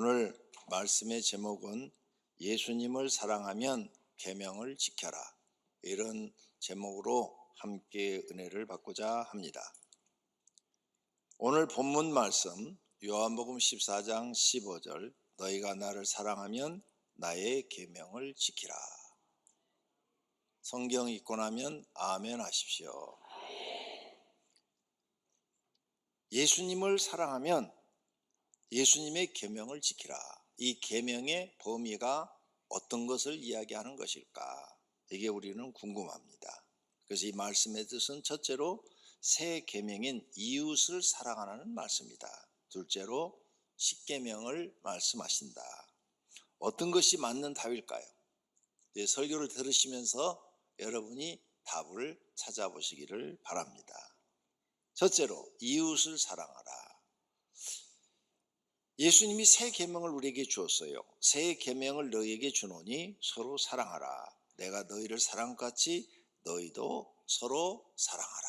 오늘 말씀의 제목은 예수님을 사랑하면 계명을 지켜라, 이런 제목으로 함께 은혜를 받고자 합니다. 오늘 본문 말씀 요한복음 14장 15절, 너희가 나를 사랑하면 나의 계명을 지키라. 성경 읽고 나면 아멘 하십시오. 예수님을 사랑하면 예수님의 계명을 지키라. 이 계명의 범위가 어떤 것을 이야기하는 것일까? 이게 우리는 궁금합니다. 그래서 이 말씀의 뜻은 첫째로 새 계명인 이웃을 사랑하라는 말씀이다. 둘째로 십계명을 말씀하신다. 어떤 것이 맞는 답일까요? 설교를 들으시면서 여러분이 답을 찾아보시기를 바랍니다. 첫째로 이웃을 사랑하라. 예수님이 새 계명을 우리에게 주었어요. 새 계명을 너희에게 주노니 서로 사랑하라. 내가 너희를 사랑같이 너희도 서로 사랑하라.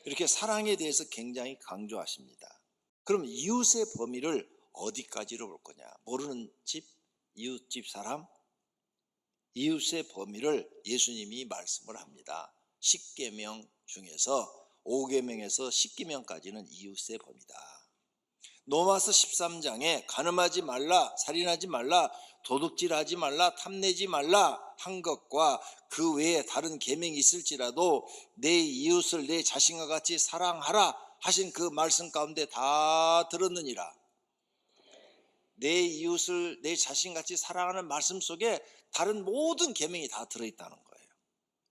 이렇게 사랑에 대해서 굉장히 강조하십니다. 그럼 이웃의 범위를 어디까지로 볼 거냐? 모르는 집, 이웃집 사람? 이웃의 범위를 예수님이 말씀을 합니다. 10계명 중에서 5계명에서 10계명까지는 이웃의 범위다. 로마서 13장에 간음하지 말라, 살인하지 말라, 도둑질하지 말라, 탐내지 말라 한 것과 그 외에 다른 계명이 있을지라도 내 이웃을 내 자신과 같이 사랑하라 하신 그 말씀 가운데 다 들었느니라. 내 이웃을 내 자신같이 사랑하는 말씀 속에 다른 모든 계명이 다 들어있다는 거예요.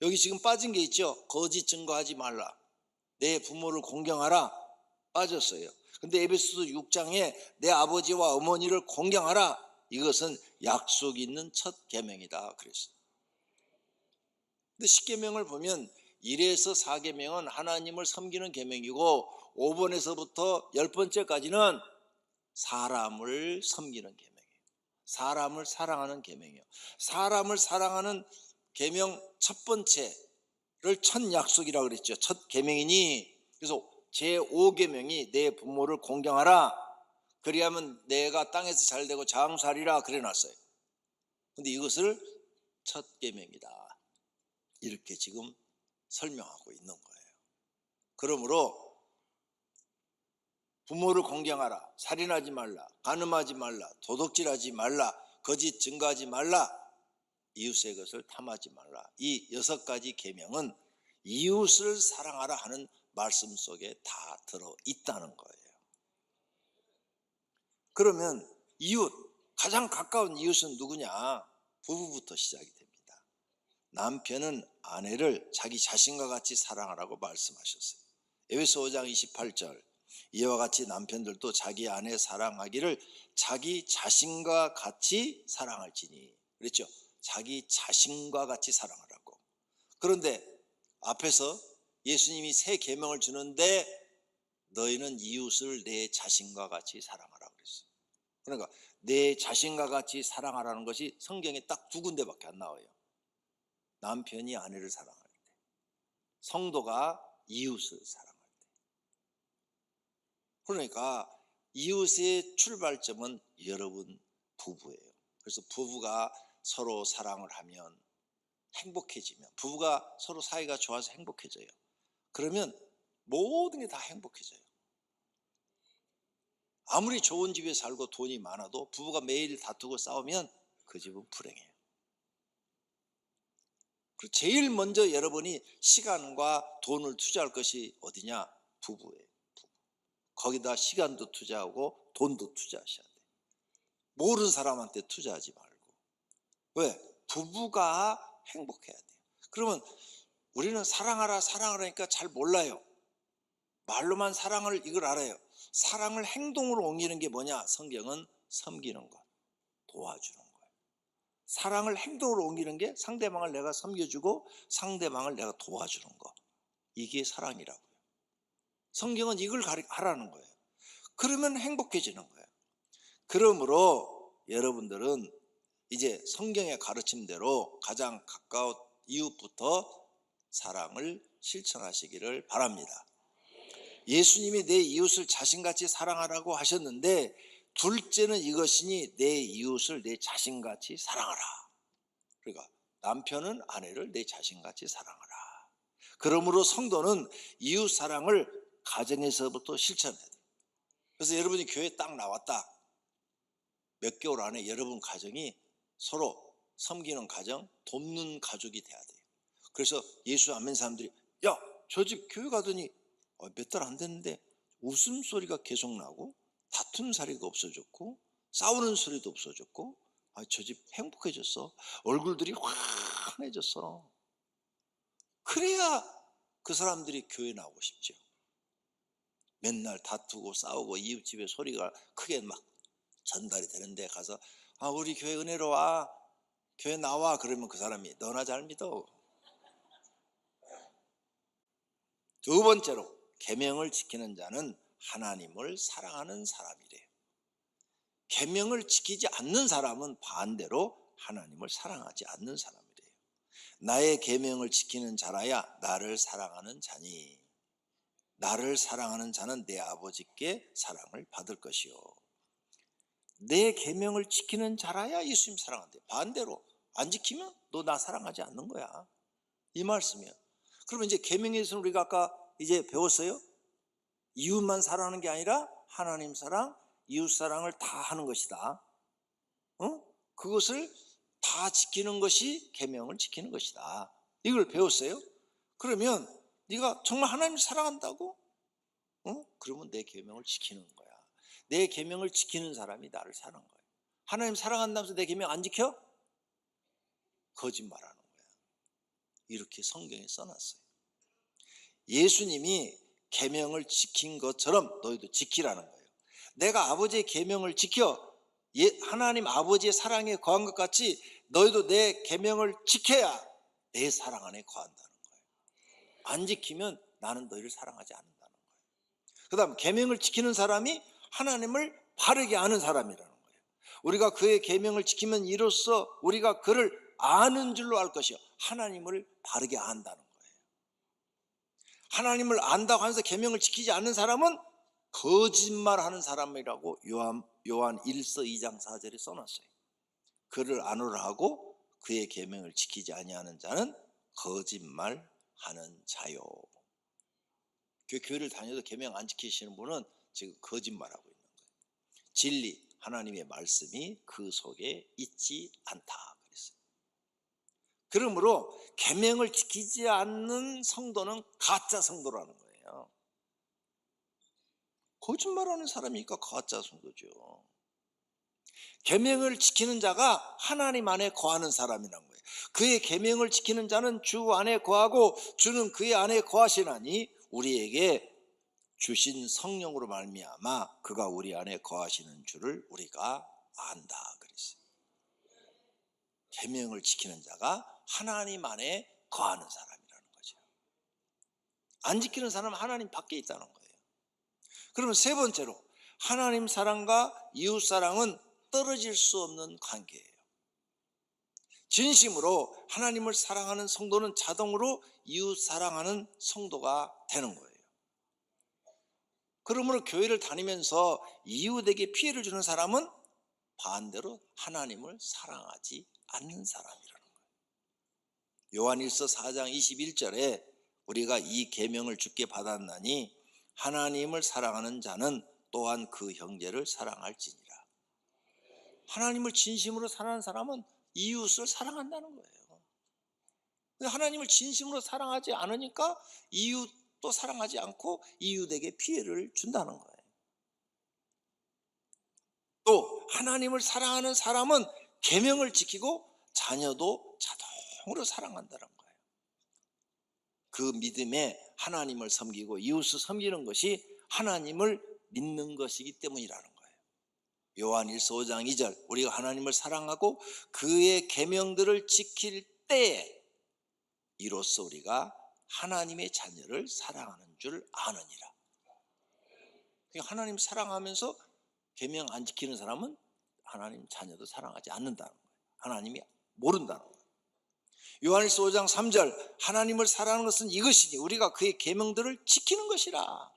여기 지금 빠진 게 있죠. 거짓 증거하지 말라, 내 부모를 공경하라, 빠졌어요. 근데 에베소서 6장에 내 아버지와 어머니를 공경하라, 이것은 약속 있는 첫 계명이다 그랬어요. 근데 10계명을 보면 1에서 4계명은 하나님을 섬기는 계명이고 5번에서부터 10번째까지는 사람을 섬기는 계명이에요. 사람을 사랑하는 계명이에요. 사람을 사랑하는 계명 첫 번째를 첫 약속이라고 그랬죠. 첫 계명이니, 그래서 제5계명이 내 부모를 공경하라, 그리하면 내가 땅에서 잘되고 장수하리라 그래놨어요. 근데 이것을 첫 계명이다, 이렇게 지금 설명하고 있는 거예요. 그러므로 부모를 공경하라, 살인하지 말라, 간음하지 말라, 도둑질하지 말라, 거짓 증거하지 말라, 이웃의 것을 탐하지 말라, 이 6가지 계명은 이웃을 사랑하라 하는 말씀 속에 다 들어있다는 거예요. 그러면 이웃, 가장 가까운 이웃은 누구냐? 부부부터 시작이 됩니다. 남편은 아내를 자기 자신과 같이 사랑하라고 말씀하셨어요. 에베소 5장 28절, 이와 같이 남편들도 자기 아내 사랑하기를 자기 자신과 같이 사랑할지니, 그랬죠. 자기 자신과 같이 사랑하라고. 그런데 앞에서 예수님이 새 계명을 주는데 너희는 이웃을 내 자신과 같이 사랑하라 그랬어요. 그러니까 내 자신과 같이 사랑하라는 것이 성경에 딱 2군데밖에 안 나와요. 남편이 아내를 사랑할 때, 성도가 이웃을 사랑할 때. 그러니까 이웃의 출발점은 여러분 부부예요. 그래서 부부가 서로 사랑을 하면 행복해지면, 부부가 서로 사이가 좋아서 행복해져요. 그러면 모든 게 다 행복해져요. 아무리 좋은 집에 살고 돈이 많아도 부부가 매일 다투고 싸우면 그 집은 불행해요. 그리고 제일 먼저 여러분이 시간과 돈을 투자할 것이 어디냐? 부부예요. 부부. 거기다 시간도 투자하고 돈도 투자하셔야 돼요. 모르는 사람한테 투자하지 말고. 왜? 부부가 행복해야 돼요. 그러면 우리는 사랑하라 사랑하라니까 잘 몰라요. 말로만 사랑을 이걸 알아요. 사랑을 행동으로 옮기는 게 뭐냐? 성경은 섬기는 것, 도와주는 거예요. 사랑을 행동으로 옮기는 게 상대방을 내가 섬겨주고 상대방을 내가 도와주는 거, 이게 사랑이라고요. 성경은 이걸 하라는 거예요. 그러면 행복해지는 거예요. 그러므로 여러분들은 이제 성경의 가르침대로 가장 가까운 이웃부터 사랑을 실천하시기를 바랍니다. 예수님이 내 이웃을 자신같이 사랑하라고 하셨는데 둘째는 이것이니 내 이웃을 내 자신같이 사랑하라. 그러니까 남편은 아내를 내 자신같이 사랑하라. 그러므로 성도는 이웃 사랑을 가정에서부터 실천해야 돼요. 그래서 여러분이 교회 딱 나왔다. 몇 개월 안에 여러분 가정이 서로 섬기는 가정, 돕는 가족이 돼야 돼요. 그래서 예수 안 믿는 사람들이 야, 저 집 교회 가더니 몇 달 안 됐는데 웃음소리가 계속 나고 다툼 사례가 없어졌고 싸우는 소리도 없어졌고 저 집 행복해졌어. 얼굴들이 환해졌어. 그래야 그 사람들이 교회 나오고 싶죠. 맨날 다투고 싸우고 이웃집에 소리가 크게 막 전달이 되는데 가서 우리 교회 은혜로 와. 교회 나와. 그러면 그 사람이 너나 잘 믿어. 두 번째로 계명을 지키는 자는 하나님을 사랑하는 사람이래요. 계명을 지키지 않는 사람은 반대로 하나님을 사랑하지 않는 사람이래요. 나의 계명을 지키는 자라야 나를 사랑하는 자니 나를 사랑하는 자는 내 아버지께 사랑을 받을 것이요. 내 계명을 지키는 자라야 예수님 사랑한대. 반대로 안 지키면 너 나 사랑하지 않는 거야. 이 말씀이야. 그러면 이제 계명에서는 우리가 아까 이제 배웠어요. 이웃만 사랑하는 게 아니라 하나님 사랑, 이웃 사랑을 다 하는 것이다. 그것을 다 지키는 것이 계명을 지키는 것이다. 이걸 배웠어요. 그러면 네가 정말 하나님을 사랑한다고? 그러면 내 계명을 지키는 거야. 내 계명을 지키는 사람이 나를 사랑하는 거야. 하나님 사랑한다면서 내 계명 안 지켜? 거짓말하는 거야. 이렇게 성경에 써놨어요. 예수님이 계명을 지킨 것처럼 너희도 지키라는 거예요. 내가 아버지의 계명을 지켜 하나님 아버지의 사랑에 거한 것 같이 너희도 내 계명을 지켜야 내 사랑 안에 거한다는 거예요. 안 지키면 나는 너희를 사랑하지 않는다는 거예요. 그 다음 계명을 지키는 사람이 하나님을 바르게 아는 사람이라는 거예요. 우리가 그의 계명을 지키면 이로써 우리가 그를 아는 줄로 알 것이요. 하나님을 바르게 안다는 거예요. 하나님을 안다고 하면서 계명을 지키지 않는 사람은 거짓말하는 사람이라고 요한 1서 2장 4절에 써놨어요. 그를 아노라 하고 그의 계명을 지키지 아니하는 자는 거짓말하는 자요. 교회를 다녀도 계명 안 지키시는 분은 지금 거짓말하고 있는 거예요. 진리 하나님의 말씀이 그 속에 있지 않다 그랬어요. 그러므로 계명을 지키지 않는 성도는 가짜 성도라는 거예요. 거짓말하는 사람이니까 가짜 성도죠. 계명을 지키는 자가 하나님 안에 거하는 사람이란 거예요. 그의 계명을 지키는 자는 주 안에 거하고 주는 그의 안에 거하시나니 우리에게 주신 성령으로 말미암아 그가 우리 안에 거하시는 줄을 우리가 안다 그랬어요. 계명을 지키는 자가 하나님 안에 거하는 사람이라는 거죠. 안 지키는 사람은 하나님 밖에 있다는 거예요. 그러면 세 번째로 하나님 사랑과 이웃 사랑은 떨어질 수 없는 관계예요. 진심으로 하나님을 사랑하는 성도는 자동으로 이웃 사랑하는 성도가 되는 거예요. 그러므로 교회를 다니면서 이웃에게 피해를 주는 사람은 반대로 하나님을 사랑하지 않는 사람이라는 거예요. 요한일서 4장 21절에 우리가 이 계명을 주께 받았나니 하나님을 사랑하는 자는 또한 그 형제를 사랑할지니라. 하나님을 진심으로 사랑하는 사람은 이웃을 사랑한다는 거예요. 하나님을 진심으로 사랑하지 않으니까 이웃도 사랑하지 않고 이웃에게 피해를 준다는 거예요. 또 하나님을 사랑하는 사람은 계명을 지키고 자녀도 자동으로 사랑한다는 거예요. 그 믿음에 하나님을 섬기고 이웃을 섬기는 것이 하나님을 믿는 것이기 때문이라는 거예요. 요한일서 5장 2절 우리가 하나님을 사랑하고 그의 계명들을 지킬 때에 이로써 우리가 하나님의 자녀를 사랑하는 줄 아느니라. 하나님 사랑하면서 계명 안 지키는 사람은 하나님 자녀도 사랑하지 않는다는 거예요. 하나님이 모른다는 거예요. 요한일서 5장 3절 하나님을 사랑하는 것은 이것이니 우리가 그의 계명들을 지키는 것이라.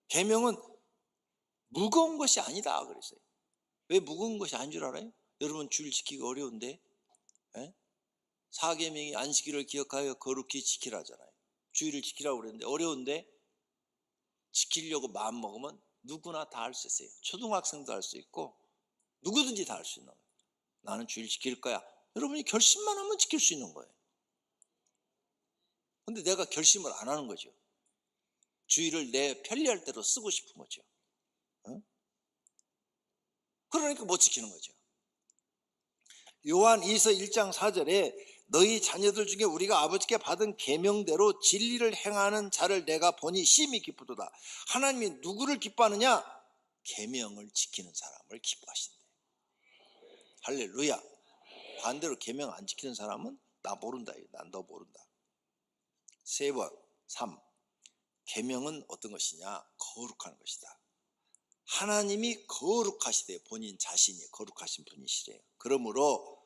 계명은 무거운 것이 아니다 그랬어요. 왜 무거운 것이 아닌 줄 알아요? 여러분 주일 지키기 어려운데, 예? 사계명이 안식일을 기억하여 거룩히 지키라잖아요. 주일을 지키라고 그랬는데 어려운데 지키려고 마음 먹으면 누구나 다 할 수 있어요. 초등학생도 할 수 있고 누구든지 다 할 수 있는 거예요. 나는 주일 지킬 거야. 여러분이 결심만 하면 지킬 수 있는 거예요. 근데 내가 결심을 안 하는 거죠. 주일을 내 편리할 대로 쓰고 싶은 거죠. 그러니까 못 지키는 거죠. 요한 2서 1장 4절에 너희 자녀들 중에 우리가 아버지께 받은 계명대로 진리를 행하는 자를 내가 보니 심히 기쁘도다. 하나님이 누구를 기뻐하느냐? 계명을 지키는 사람을 기뻐하신대. 할렐루야. 반대로 계명 안 지키는 사람은 나 모른다. 난 너 모른다. 세 번, 3. 계명은 어떤 것이냐? 거룩한 것이다. 하나님이 거룩하시대요. 본인 자신이 거룩하신 분이시래요. 그러므로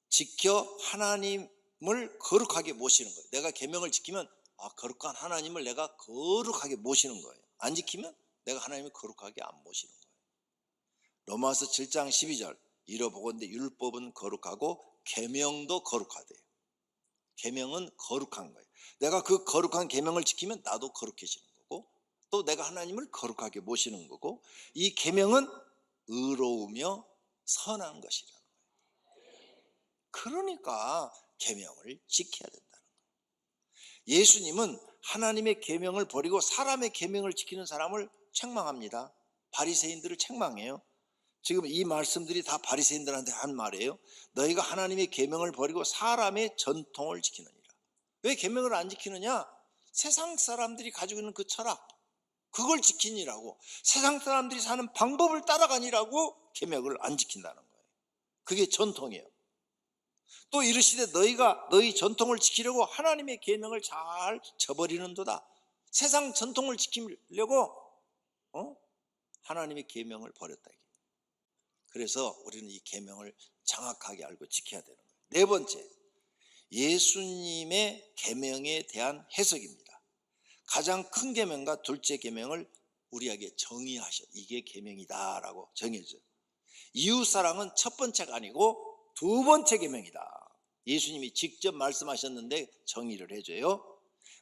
지켜 하나님을 거룩하게 모시는 거예요. 내가 계명을 지키면 거룩한 하나님을 내가 거룩하게 모시는 거예요. 안 지키면 내가 하나님을 거룩하게 안 모시는 거예요. 로마서 7장 12절 이러보건대 율법은 거룩하고 계명도 거룩하대요. 계명은 거룩한 거예요. 내가 그 거룩한 계명을 지키면 나도 거룩해지는 거고 또 내가 하나님을 거룩하게 모시는 거고 이 계명은 의로우며 선한 것이라는 거예요. 그러니까 계명을 지켜야 된다는 거예요. 예수님은 하나님의 계명을 버리고 사람의 계명을 지키는 사람을 책망합니다. 바리새인들을 책망해요. 지금 이 말씀들이 다 바리새인들한테 한 말이에요. 너희가 하나님의 계명을 버리고 사람의 전통을 지키느니라. 왜 계명을 안 지키느냐? 세상 사람들이 가지고 있는 그 철학, 그걸 지키니라고. 세상 사람들이 사는 방법을 따라가니라고 계명을 안 지킨다는 거예요. 그게 전통이에요. 또 이르시되 너희가 너희 전통을 지키려고 하나님의 계명을 잘 저버리는도다. 세상 전통을 지키려고 하나님의 계명을 버렸다. 그래서 우리는 이 계명을 정확하게 알고 지켜야 되는 거예요. 네 번째, 예수님의 계명에 대한 해석입니다. 가장 큰 계명과 둘째 계명을 우리에게 정의하셔. 이게 계명이다라고 정해줘요. 이웃사랑은 첫 번째가 아니고 두 번째 계명이다. 예수님이 직접 말씀하셨는데 정의를 해줘요.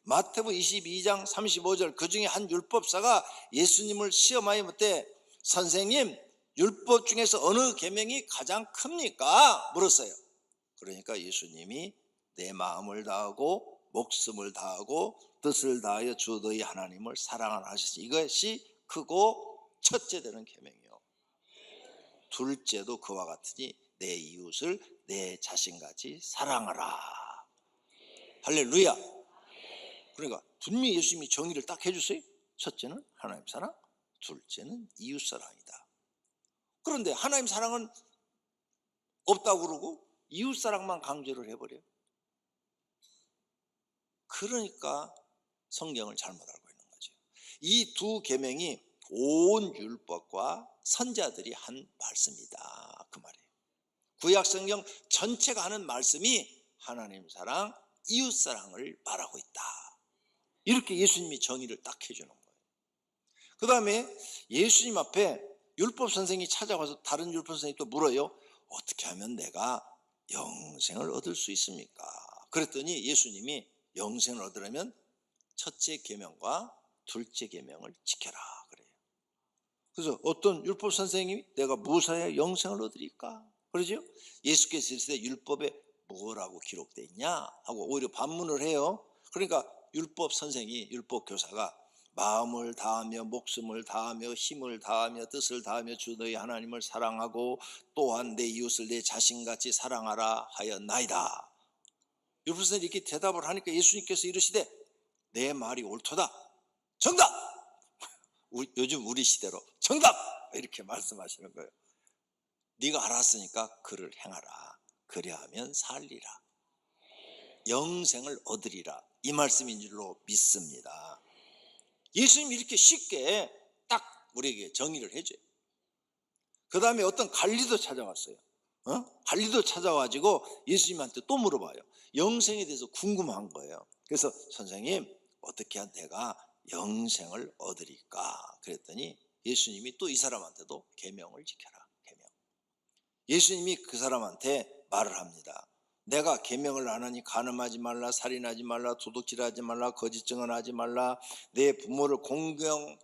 마태복음 22장 35절 그 중에 한 율법사가 예수님을 시험하여 묻되 선생님 율법 중에서 어느 계명이 가장 큽니까? 물었어요. 그러니까 예수님이 내 마음을 다하고 목숨을 다하고 뜻을 다하여 주 너희 하나님을 사랑하라 하셨지. 이것이 크고 첫째 되는 계명이요. 둘째도 그와 같으니 내 이웃을 내 자신같이 사랑하라. 할렐루야. 그러니까 분명히 예수님이 정의를 딱 해주세요. 첫째는 하나님 사랑, 둘째는 이웃 사랑이다. 그런데 하나님 사랑은 없다고 그러고 이웃 사랑만 강조를 해버려요. 그러니까 성경을 잘못 알고 있는 거죠. 이 두 계명이 온 율법과 선자들이 한 말씀이다 그 말이에요. 구약 성경 전체가 하는 말씀이 하나님 사랑, 이웃 사랑을 말하고 있다. 이렇게 예수님이 정의를 딱 해주는 거예요. 그 다음에 예수님 앞에 율법 선생이 찾아와서 다른 율법 선생이 또 물어요. 어떻게 하면 내가 영생을 얻을 수 있습니까? 그랬더니 예수님이 영생을 얻으려면 첫째 계명과 둘째 계명을 지켜라 그래요. 그래서 어떤 율법 선생님이 내가 무엇해야 영생을 얻으리까? 그러죠? 예수께서 이르시되 율법에 뭐라고 기록되어 있냐 하고 오히려 반문을 해요. 그러니까 율법 선생이 율법 교사가 마음을 다하며 목숨을 다하며 힘을 다하며 뜻을 다하며 주 너희 하나님을 사랑하고 또한 내 이웃을 내 자신같이 사랑하라 하였나이다. 율법 선생이 이렇게 대답을 하니까 예수님께서 이르시되 내 말이 옳도다. 정답! 요즘 우리 시대로 정답! 이렇게 말씀하시는 거예요. 네가 알았으니까 그를 행하라. 그리하면 살리라. 영생을 얻으리라. 이 말씀인 줄로 믿습니다. 예수님이 이렇게 쉽게 딱 우리에게 정의를 해줘요. 그 다음에 어떤 관리도 찾아왔어요. 관리도 찾아와가지고 예수님한테 또 물어봐요. 영생에 대해서 궁금한 거예요. 그래서 선생님 어떻게 해야 내가 영생을 얻으리까? 그랬더니 예수님이 또 이 사람한테도 계명을 지켜라. 계명. 예수님이 그 사람한테 말을 합니다. 내가 계명을 안 하니 간음하지 말라, 살인하지 말라, 도둑질하지 말라, 거짓 증언하지 말라, 내 부모를 공경하라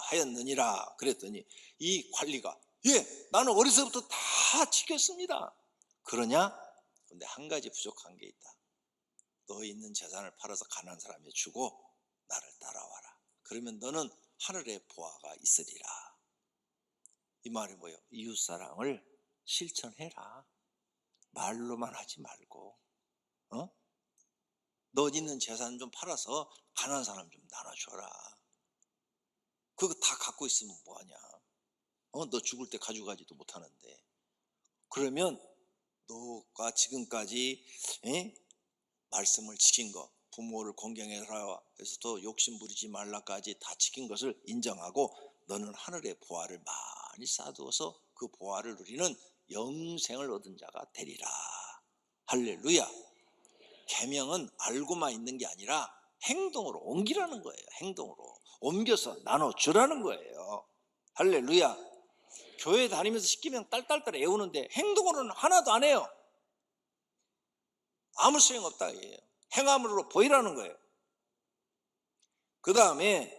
하였느니라. 그랬더니 이 관리가 예, 나는 어려서부터 다 지켰습니다. 그러냐? 근데 한 가지 부족한 게 있다. 너 있는 재산을 팔아서 가난한 사람에 주고 나를 따라와라. 그러면 너는 하늘의 보화가 있으리라. 이 말이 뭐예요? 이웃사랑을 실천해라. 말로만 하지 말고 너 있는 재산 좀 팔아서 가난한 사람 좀 나눠줘라. 그거 다 갖고 있으면 뭐하냐? 너 죽을 때 가져가지도 못하는데. 그러면 너가 지금까지 말씀을 지킨 거, 부모를 공경해라 해서 또 욕심 부리지 말라까지 다 지킨 것을 인정하고 너는 하늘의 보화를 많이 쌓아두어서 그 보화를 누리는 영생을 얻은 자가 되리라. 할렐루야. 계명은 알고만 있는 게 아니라 행동으로 옮기라는 거예요. 행동으로 옮겨서 나눠주라는 거예요. 할렐루야. 교회 다니면서 시키면 딸딸딸 애우는데 행동으로는 하나도 안 해요. 아무 소용없다 이에요. 행함으로 보이라는 거예요. 그 다음에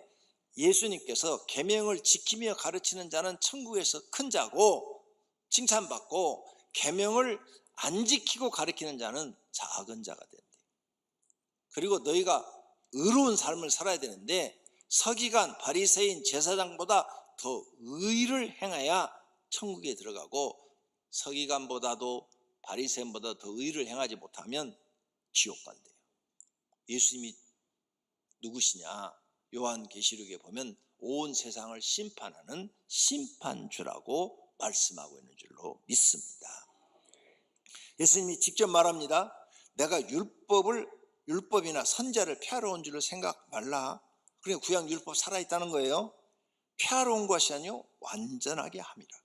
예수님께서 계명을 지키며 가르치는 자는 천국에서 큰 자고 칭찬받고 계명을 안 지키고 가르치는 자는 작은 자가 된대. 그리고 너희가 의로운 삶을 살아야 되는데 서기관, 바리새인, 제사장보다 더 의를 행해야 천국에 들어가고 서기관보다도 바리새인보다 더 의를 행하지 못하면 지옥 간대요. 예수님이 누구시냐? 요한계시록에 보면 온 세상을 심판하는 심판주라고 말씀하고 있는 줄로 믿습니다. 예수님이 직접 말합니다. 내가 율법이나 선자를 폐하러 온 줄로 생각 말라. 그러니까 구약 율법 살아있다는 거예요. 폐하러 온 것이 아니요 완전하게 함이라.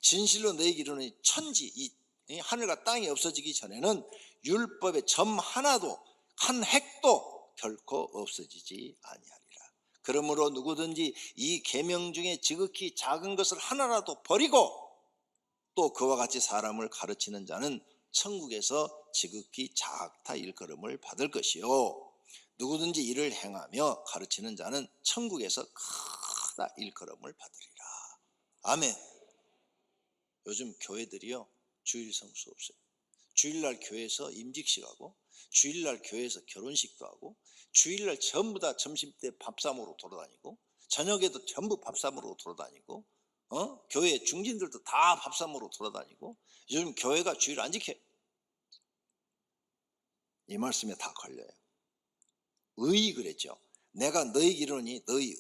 진실로 너희에게 이르노니 천지 이 하늘과 땅이 없어지기 전에는 율법의 점 하나도 한 획도 결코 없어지지 아니하리라. 그러므로 누구든지 이 계명 중에 지극히 작은 것을 하나라도 버리고 또 그와 같이 사람을 가르치는 자는 천국에서 지극히 작다 일컬음을 받을 것이요 누구든지 이를 행하며 가르치는 자는 천국에서 크다 일컬음을 받으리라. 아멘. 요즘 교회들이요 주일 성수 없어요. 주일날 교회에서 임직식 하고 주일날 교회에서 결혼식도 하고 주일날 전부 다 점심때 밥사 먹으러 돌아다니고 저녁에도 전부 밥사 먹으러 돌아다니고 교회 중진들도 다 밥사 먹으러 돌아다니고 요즘 교회가 주일 안 지켜요. 이 말씀에 다 걸려요. 의 그랬죠. 내가 너희에게 이르노니 너희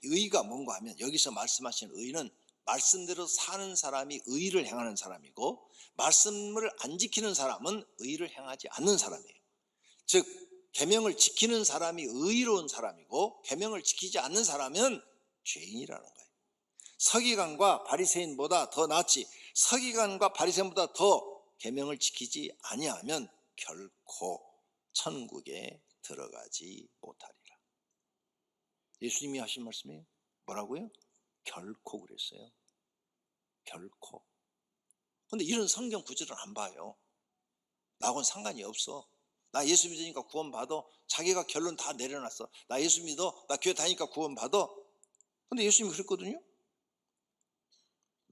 의가 뭔가 하면 여기서 말씀하시는 의는 말씀대로 사는 사람이 의를 행하는 사람이고 말씀을 안 지키는 사람은 의를 행하지 않는 사람이에요. 즉 계명을 지키는 사람이 의로운 사람이고 계명을 지키지 않는 사람은 죄인이라는 거예요. 서기관과 바리새인보다 더 낫지 서기관과 바리새인보다 더 계명을 지키지 아니하면 결코 천국에 들어가지 못하리라. 예수님이 하신 말씀이 뭐라고요? 결코 그랬어요. 결코. 근데 이런 성경 구절을 안 봐요. 나하고는 상관이 없어. 나 예수 믿으니까 구원 받아. 자기가 결론 다 내려놨어. 나 예수 믿어. 나 교회 다니니까 구원 받아. 근데 예수님이 그랬거든요.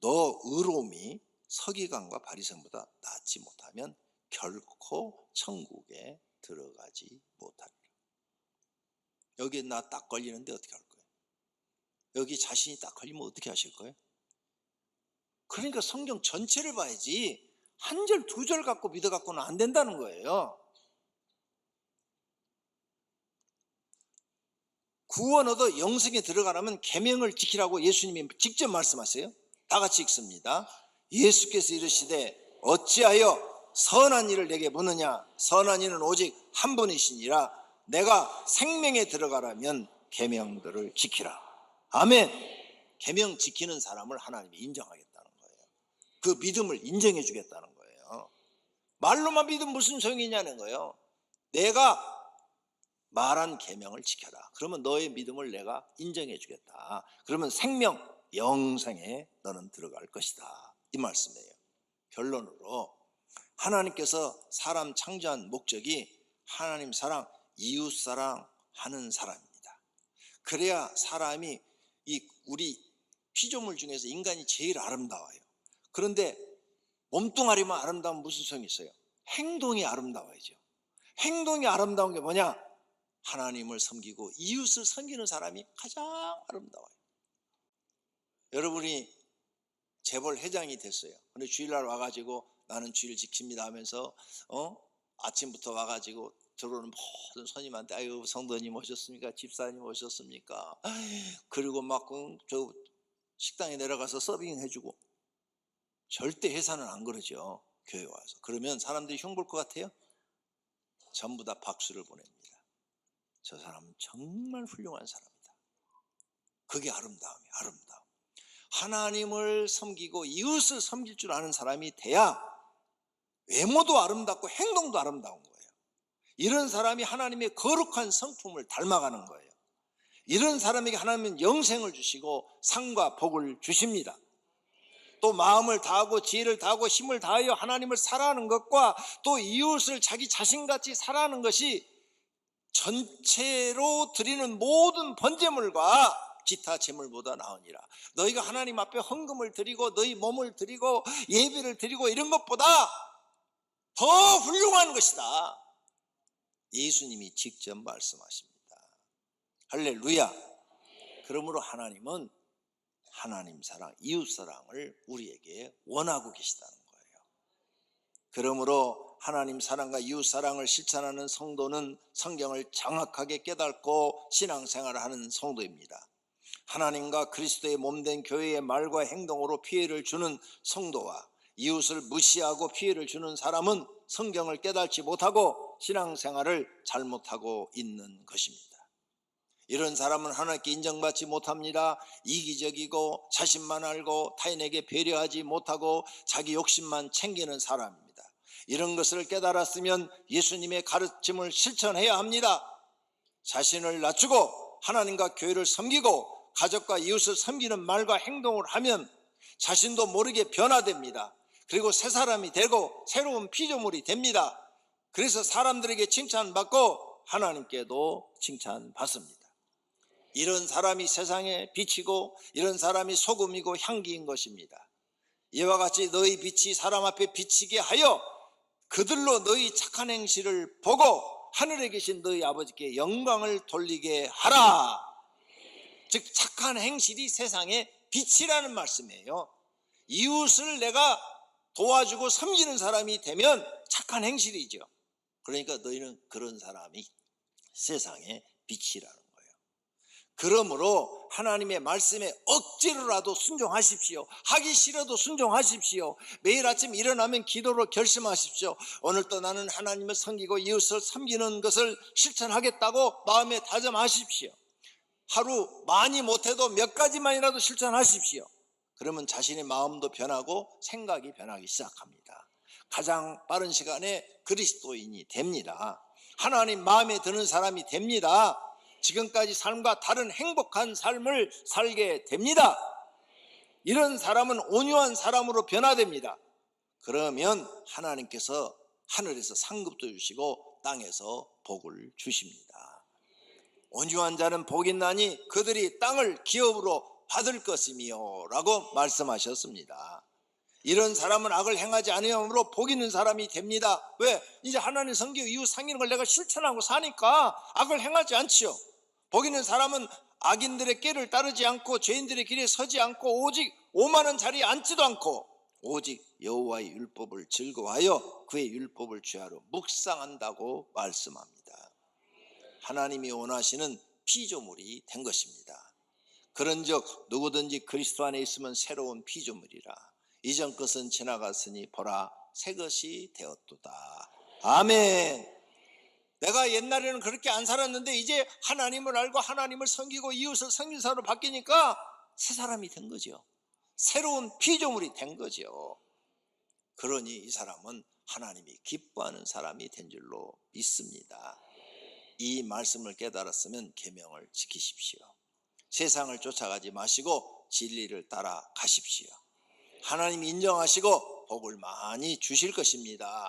너 의로움이 서기관과 바리새인보다 낫지 못하면 결코 천국에 들어가지 못하리라. 여기에 나 딱 걸리는데 어떻게 할 거예요? 여기 자신이 딱 걸리면 어떻게 하실 거예요? 그러니까 성경 전체를 봐야지 한 절 두 절 갖고 믿어갖고는 안 된다는 거예요. 구원 얻어 영생에 들어가려면 계명을 지키라고 예수님이 직접 말씀하세요. 다 같이 읽습니다. 예수께서 이르시되 어찌하여 선한 일을 내게 묻느냐? 선한 이는 오직 한 분이시니라. 내가 생명에 들어가려면 계명들을 지키라. 아멘. 계명 지키는 사람을 하나님이 인정하겠다는 거예요. 그 믿음을 인정해 주겠다는 거예요. 말로만 믿으면 무슨 소용이 있냐는 거예요. 내가 말한 계명을 지켜라. 그러면 너의 믿음을 내가 인정해 주겠다. 그러면 생명, 영생에 너는 들어갈 것이다. 이 말씀이에요. 결론으로 하나님께서 사람 창조한 목적이 하나님 사랑, 이웃 사랑하는 사람입니다. 그래야 사람이 우리 피조물 중에서 인간이 제일 아름다워요. 그런데 몸뚱아리만 아름다우면 무슨 소용이 있어요? 행동이 아름다워야죠. 행동이 아름다운 게 뭐냐? 하나님을 섬기고 이웃을 섬기는 사람이 가장 아름다워요. 여러분이 재벌 회장이 됐어요. 근데 주일날 와가지고 나는 주일 지킵니다 하면서 아침부터 와가지고 들어오는 모든 손님한테 아유 성도님 오셨습니까? 집사님 오셨습니까? 그리고 막 저 식당에 내려가서 서빙 해주고. 절대 회사는 안 그러죠. 교회 와서. 그러면 사람들이 흉볼 것 같아요? 전부 다 박수를 보냅니다. 저 사람은 정말 훌륭한 사람이다. 그게 아름다움이에요. 아름다움. 하나님을 섬기고 이웃을 섬길 줄 아는 사람이 돼야 외모도 아름답고 행동도 아름다운 거예요. 이런 사람이 하나님의 거룩한 성품을 닮아가는 거예요. 이런 사람에게 하나님은 영생을 주시고 상과 복을 주십니다. 또 마음을 다하고 지혜를 다하고 힘을 다하여 하나님을 사랑하는 것과 또 이웃을 자기 자신같이 사랑하는 것이 전체로 드리는 모든 번제물과 기타 제물보다 나으니라. 너희가 하나님 앞에 헌금을 드리고 너희 몸을 드리고 예배를 드리고 이런 것보다 더 훌륭한 것이다. 예수님이 직접 말씀하십니다. 할렐루야. 그러므로 하나님은 하나님 사랑, 이웃 사랑을 우리에게 원하고 계시다는 거예요. 그러므로 하나님 사랑과 이웃 사랑을 실천하는 성도는 성경을 정확하게 깨닫고 신앙생활을 하는 성도입니다. 하나님과 그리스도의 몸된 교회의 말과 행동으로 피해를 주는 성도와 이웃을 무시하고 피해를 주는 사람은 성경을 깨닫지 못하고 신앙생활을 잘못하고 있는 것입니다. 이런 사람은 하나님께 인정받지 못합니다. 이기적이고 자신만 알고 타인에게 배려하지 못하고 자기 욕심만 챙기는 사람입니다. 이런 것을 깨달았으면 예수님의 가르침을 실천해야 합니다. 자신을 낮추고 하나님과 교회를 섬기고 가족과 이웃을 섬기는 말과 행동을 하면 자신도 모르게 변화됩니다. 그리고 새 사람이 되고 새로운 피조물이 됩니다. 그래서 사람들에게 칭찬받고 하나님께도 칭찬받습니다. 이런 사람이 세상에 빛이고 이런 사람이 소금이고 향기인 것입니다. 이와 같이 너희 빛이 사람 앞에 비치게 하여 그들로 너희 착한 행실을 보고 하늘에 계신 너희 아버지께 영광을 돌리게 하라. 즉 착한 행실이 세상의 빛이라는 말씀이에요. 이웃을 내가 도와주고 섬기는 사람이 되면 착한 행실이죠. 그러니까 너희는 그런 사람이 세상의 빛이라는 거예요. 그러므로 하나님의 말씀에 억지로라도 순종하십시오. 하기 싫어도 순종하십시오. 매일 아침 일어나면 기도로 결심하십시오. 오늘도 나는 하나님을 섬기고 이웃을 섬기는 것을 실천하겠다고 마음에 다짐하십시오. 하루 많이 못해도 몇 가지만이라도 실천하십시오. 그러면 자신의 마음도 변하고 생각이 변하기 시작합니다. 가장 빠른 시간에 그리스도인이 됩니다. 하나님 마음에 드는 사람이 됩니다. 지금까지 삶과 다른 행복한 삶을 살게 됩니다. 이런 사람은 온유한 사람으로 변화됩니다. 그러면 하나님께서 하늘에서 상급도 주시고 땅에서 복을 주십니다. 온유한 자는 복이 나니 그들이 땅을 기업으로 받을 것이며 라고 말씀하셨습니다. 이런 사람은 악을 행하지 않으므로 복 있는 사람이 됩니다. 왜? 이제 하나님 섬기고 이웃 섬기는 걸 내가 실천하고 사니까 악을 행하지 않지요. 복 있는 사람은 악인들의 꾀를 따르지 않고 죄인들의 길에 서지 않고 오직 오만한 자리에 앉지도 않고 오직 여호와의 율법을 즐거워하여 그의 율법을 주야로 묵상한다고 말씀합니다. 하나님이 원하시는 피조물이 된 것입니다. 그런즉 누구든지 그리스도 안에 있으면 새로운 피조물이라. 이전 것은 지나갔으니 보라 새 것이 되었도다. 아멘. 내가 옛날에는 그렇게 안 살았는데 이제 하나님을 알고 하나님을 섬기고 이웃을 섬기는 사람으로 바뀌니까 새 사람이 된 거죠. 새로운 피조물이 된 거죠. 그러니 이 사람은 하나님이 기뻐하는 사람이 된 줄로 믿습니다. 이 말씀을 깨달았으면 계명을 지키십시오. 세상을 쫓아가지 마시고 진리를 따라 가십시오. 하나님 인정하시고 복을 많이 주실 것입니다.